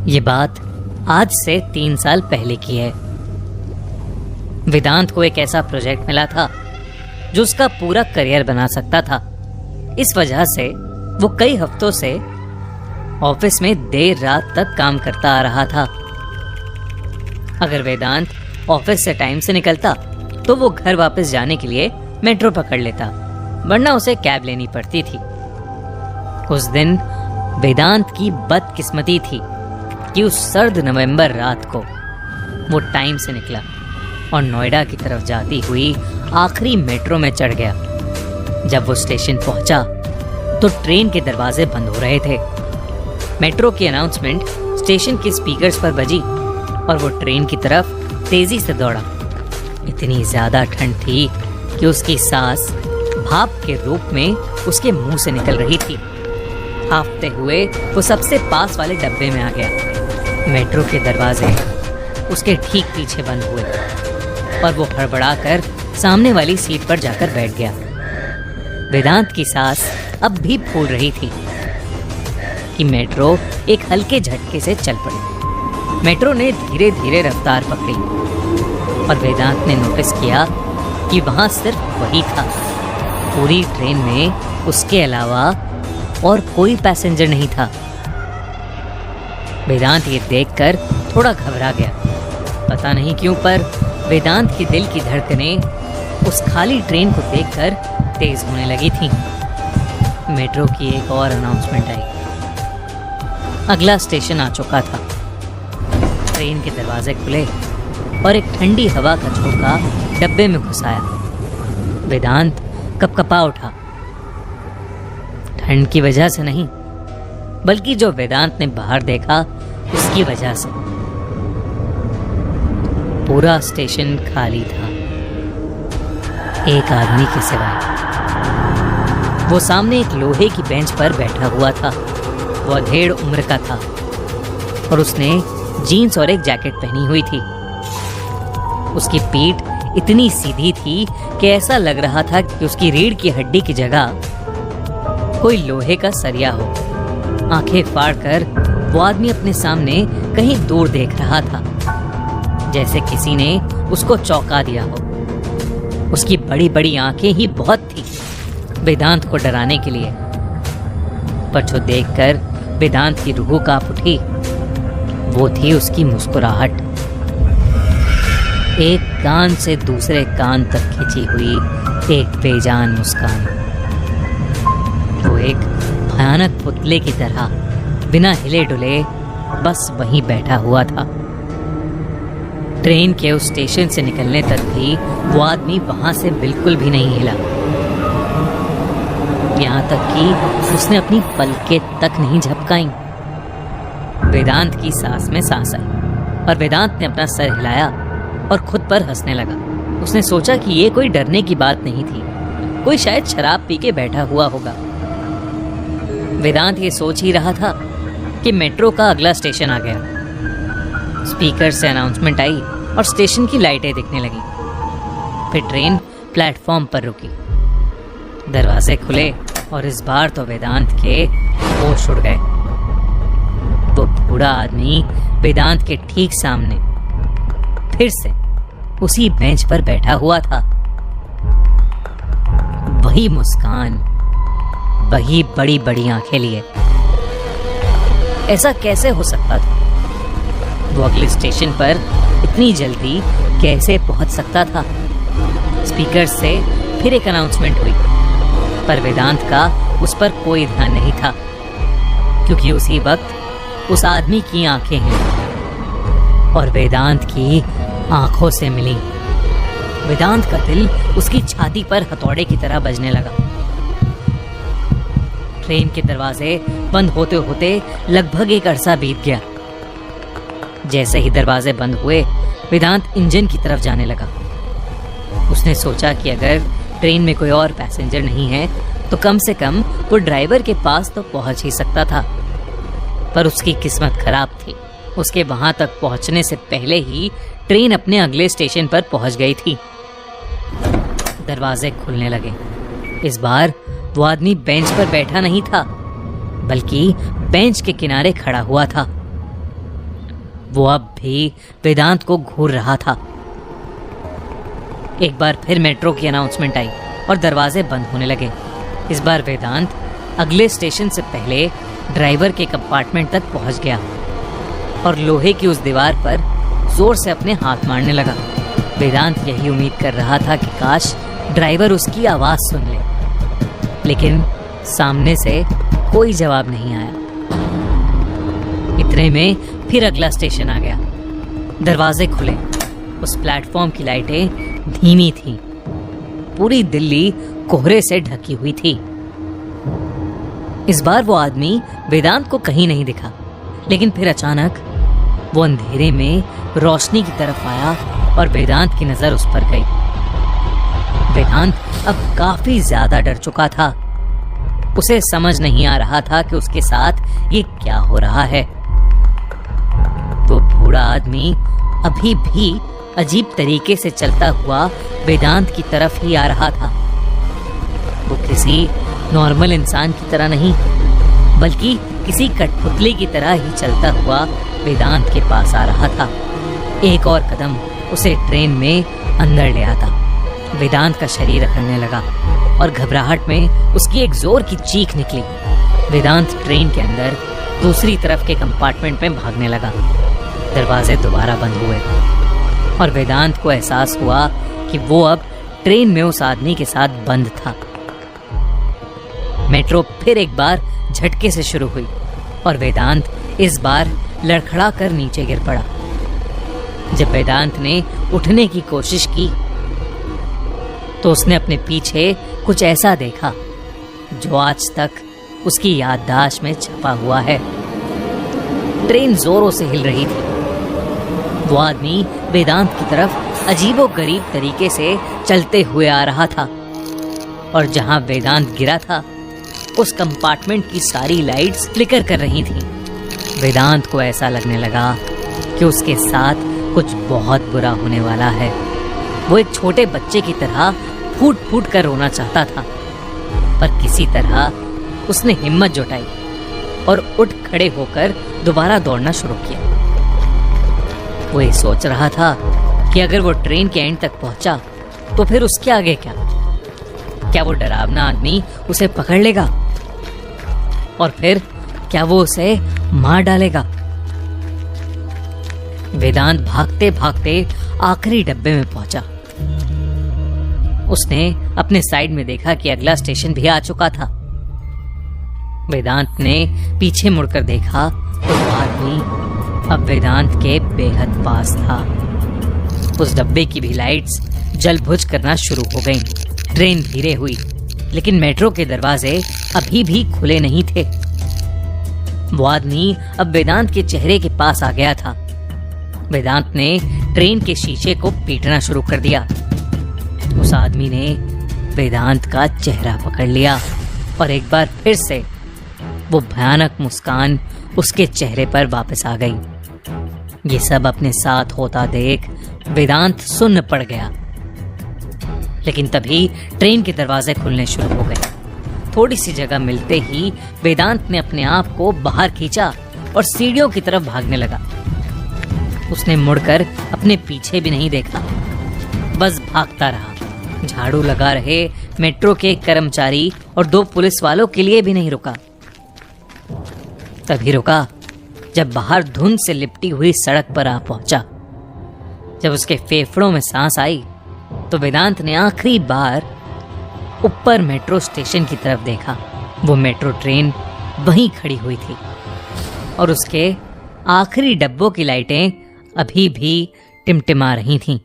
ये बात आज से 3 साल पहले की है। वेदांत को एक ऐसा प्रोजेक्ट मिला था जो उसका पूरा करियर बना सकता था। इस वजह से वो कई हफ्तों से ऑफिस में देर रात तक काम करता आ रहा था। अगर वेदांत ऑफिस से टाइम से निकलता तो वो घर वापस जाने के लिए मेट्रो पकड़ लेता, वरना उसे कैब लेनी पड़ती थी। उस दिन वेदांत की बदकिस्मती थी कि उस सर्द नवंबर रात को वो टाइम से निकला और नोएडा की तरफ जाती हुई आखिरी मेट्रो में चढ़ गया। जब वो स्टेशन पहुंचा तो ट्रेन के दरवाजे बंद हो रहे थे। मेट्रो की अनाउंसमेंट स्टेशन के स्पीकर्स पर बजी और वो ट्रेन की तरफ तेजी से दौड़ा। इतनी ज्यादा ठंड थी कि उसकी सांस भाप के रूप में उसके मुंह से निकल रही थी। हांफते हुए वो सबसे पास वाले डब्बे में आ गया। मेट्रो के दरवाजे उसके ठीक पीछे बंद हुए और वो हड़बड़ाकर सामने वाली सीट पर जाकर बैठ गया। वेदांत की सांस अब भी फूल रही थी कि मेट्रो एक हल्के झटके से चल पड़ी। मेट्रो ने धीरे धीरे रफ्तार पकड़ी और वेदांत ने नोटिस किया कि वहां सिर्फ वही था। पूरी ट्रेन में उसके अलावा और कोई पैसेंजर नहीं था। वेदांत ये देखकर थोड़ा घबरा गया। पता नहीं क्यों, पर वेदांत के दिल की धड़कनें उस खाली ट्रेन को देखकर तेज होने लगी थीं। मेट्रो की एक और अनाउंसमेंट आई। अगला स्टेशन आ चुका था। ट्रेन के दरवाजे खुले और एक ठंडी हवा का झोंका डब्बे में घुस आया। वेदांत कपकपा उठा। ठंड की वजह से नहीं, बल्कि जो वेदांत ने बाहर देखा उसकी वजह से। पूरा स्टेशन खाली था, एक आदमी के सिवाय। वो सामने एक लोहे की बेंच पर बैठा हुआ था। वो अधेड़ उम्र का था और उसने जीन्स और एक जैकेट पहनी हुई थी। उसकी पीठ इतनी सीधी थी कि ऐसा लग रहा था कि उसकी रीढ़ की हड्डी की जगह कोई लोहे का सरिया हो। आंखें फाड़कर वो आदमी अपने सामने कहीं दूर देख रहा था, जैसे किसी ने उसको चौंका दिया हो। उसकी बड़ी बड़ी आंखें ही बहुत थी वेदांत को डराने के लिए, पर जो देखकर वेदांत की रूह कांप उठी वो थी उसकी मुस्कुराहट। एक कान से दूसरे कान तक खिंची हुई एक बेजान मुस्कान। वो एक भयानक पुतले की तरह बिना हिले डुले बस वहीं बैठा हुआ था। ट्रेन के उस स्टेशन से निकलने तक भी वो आदमी वहां से बिल्कुल भी नहीं हिला। यहाँ तक कि उसने अपनी पलकें तक नहीं झपकाई। वेदांत की सांस में सांस आई और वेदांत ने अपना सर हिलाया और खुद पर हंसने लगा। उसने सोचा कि ये कोई डरने की बात नहीं थी, कोई शायद शराब पी के बैठा हुआ होगा। वेदांत ये सोच ही रहा था कि मेट्रो का अगला स्टेशन आ गया। स्पीकर से अनाउंसमेंट आई और स्टेशन की लाइटें दिखने लगी। फिर ट्रेन प्लेटफॉर्म पर रुकी। दरवाजे खुले और इस बार तो वेदांत के होश उड़ गए। वो बूढ़ा आदमी वेदांत के ठीक सामने फिर से उसी बेंच पर बैठा हुआ था। वही मुस्कान, वही बड़ी बड़ी आंखें लिए। ऐसा कैसे हो सकता था? वो अगले स्टेशन पर इतनी जल्दी कैसे पहुंच सकता था? स्पीकर से फिर एक अनाउंसमेंट हुई, पर वेदांत का उस पर कोई ध्यान नहीं था, क्योंकि उसी वक्त उस आदमी की आंखें हिली और वेदांत की आंखों से मिली। वेदांत का दिल उसकी छाती पर हथौड़े की तरह बजने लगा। ट्रेन के दरवाजे बंद होते होते लगभग एक अरसा बीत गया। जैसे ही दरवाजे बंद हुए, वेदांत इंजन की तरफ जाने लगा। उसने सोचा कि अगर ट्रेन में कोई और पैसेंजर नहीं है तो कम से कम वो ड्राइवर के पास तो पहुंच ही सकता था। पर उसकी किस्मत खराब थी। उसके वहां तक पहुंचने से पहले ही ट्रेन अपने अगले स्टेशन पर पहुंच गई थी। दरवाजे खुलने लगे। इस बार वो आदमी बेंच पर बैठा नहीं था, बल्कि बेंच के किनारे खड़ा हुआ था। वो अब भी वेदांत को घूर रहा था। एक बार फिर मेट्रो की अनाउंसमेंट आई और दरवाजे बंद होने लगे। इस बार वेदांत अगले स्टेशन से पहले ड्राइवर के कंपार्टमेंट तक पहुंच गया और लोहे की उस दीवार पर जोर से अपने हाथ मारने लगा। वेदांत यही उम्मीद कर रहा था कि काश ड्राइवर उसकी आवाज सुन ले, लेकिन सामने से कोई जवाब नहीं आया। इतने में फिर अगला स्टेशन आ गया। दरवाजे खुले। उस प्लेटफॉर्म की लाइटें धीमी थीं। पूरी दिल्ली कोहरे से ढकी हुई थी। इस बार वो आदमी वेदांत को कहीं नहीं दिखा, लेकिन फिर अचानक वो अंधेरे में रोशनी की तरफ आया और वेदांत की नजर उस पर गई। वेदांत अब काफी ज्यादा डर चुका था। उसे समझ नहीं आ रहा था कि उसके साथ ये क्या हो रहा है। वो बूढ़ा आदमी अभी भी अजीब तरीके से चलता हुआ वेदांत की तरफ ही आ रहा था। वो किसी नॉर्मल इंसान की तरह नहीं, बल्कि किसी कठपुतली की तरह ही चलता हुआ वेदांत के पास आ रहा था। एक और कदम उसे ट्रेन में अंदर ले आता। वेदांत का शरीर अकड़ने लगा और घबराहट में उसकी एक जोर की चीख निकली। वेदांत ट्रेन के अंदर दूसरी तरफ के कंपार्टमेंट में भागने लगा। दरवाजे दोबारा बंद हुए और वेदांत को एहसास हुआ कि वो अब ट्रेन में उस आदमी के साथ बंद था। मेट्रो फिर एक बार झटके से शुरू हुई और वेदांत इस बार लड़खड़ा कर नीचे गिर पड़ा। जब वेदांत ने उठने की कोशिश की तो उसने अपने पीछे कुछ ऐसा देखा जो आज तक उसकी याददाश्त में छपा हुआ है। ट्रेन जोरों से हिल रही थी। वो आदमी वेदांत की तरफ अजीबोगरीब तरीके से चलते हुए आ रहा था और जहां वेदांत गिरा था उस कंपार्टमेंट की सारी लाइट्स फ्लिकर कर रही थीं। वेदांत को ऐसा लगने लगा कि उसके साथ कुछ बहुत बुरा होने वाला है। वो एक छोटे बच्चे की तरह फूट फूट कर रोना चाहता था, पर किसी तरह उसने हिम्मत जुटाई और उठ खड़े होकर दोबारा दौड़ना शुरू किया। वो ये सोच रहा था कि अगर वो ट्रेन के एंड तक पहुंचा तो फिर उसके आगे क्या? क्या वो डरावना आदमी उसे पकड़ लेगा और फिर क्या वो उसे मार डालेगा? वेदांत भागते भागते आखिरी डब्बे में पहुंचा। उसने अपने साइड में देखा कि अगला स्टेशन भी आ चुका था। वेदांत ने पीछे मुड़कर देखा तो आदमी अब वेदांत के बेहद पास था। उस डब्बे की भी लाइट्स जल बुझ करना शुरू हो गईं। ट्रेन धीरे हुई, लेकिन मेट्रो के दरवाजे अभी भी खुले नहीं थे। वो आदमी अब वेदांत के चेहरे के पास आ गया था। वेदांत ने ट्रेन के शीशे को पीटना शुरू कर दिया। उस आदमी ने वेदांत का चेहरा पकड़ लिया और एक बार फिर से वो भयानक मुस्कान उसके चेहरे पर वापस आ गई। ये सब अपने साथ होता देख वेदांत सुन्न पड़ गया। लेकिन तभी ट्रेन के दरवाजे खुलने शुरू हो गए। थोड़ी सी जगह मिलते ही वेदांत ने अपने आप को बाहर खींचा और सीढ़ियों की तरफ भागने लगा। उसने मुड़कर अपने पीछे भी नहीं देखा, बस भागता रहा। झाड़ू लगा रहे मेट्रो के कर्मचारी और 2 पुलिस वालों के लिए भी नहीं रुका। तभी रुका जब बाहर धुंध से लिपटी हुई सड़क पर आ पहुंचा। जब उसके फेफड़ों में सांस आई तो वेदांत ने आखिरी बार ऊपर मेट्रो स्टेशन की तरफ देखा। वो मेट्रो ट्रेन वहीं खड़ी हुई थी और उसके आखिरी डब्बों की लाइटें अभी भी टिमटिमा रही थीं।